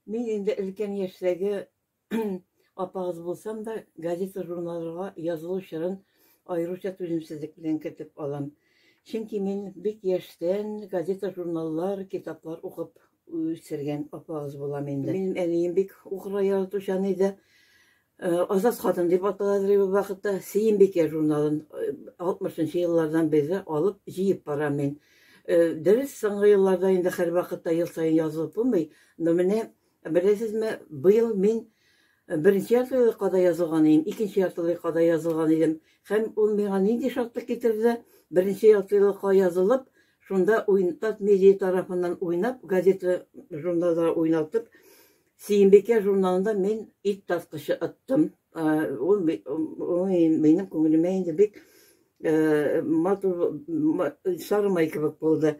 Мен инде өлкән яшьтәге апагыз булсам да, газета журналларга язылу чорын аеруча түземсезлек белән көтеп алам. Чөнки мин бик яшьтән газета журналлар, китаплар укып үсергән апагыз булам инде. Минем әнием бик укырга яратучан иде. Азат хатын дип аталалар бу вакытта. Сөембикә журналын 60-нчы еллардан бeri алып җыеп барам мин. Дөрес, соңгы елларда инде һәр вакытта ел сайын язылып булмый. Но менә беләсезме, быел мин беренче яртылыкка да язылган идем, икенче яртылыкка да язылган идем. Һәм ул миңа нинди шатлык китерде? Беренче яртылыкка язылып, шунда Уйнат медиа тарафыннан уйнап, газета журналларда уйнатып, Сөембикә журналында мин ит таскычы аттым. Ул минем күңелемә инде бик матур сарымай кебек булды.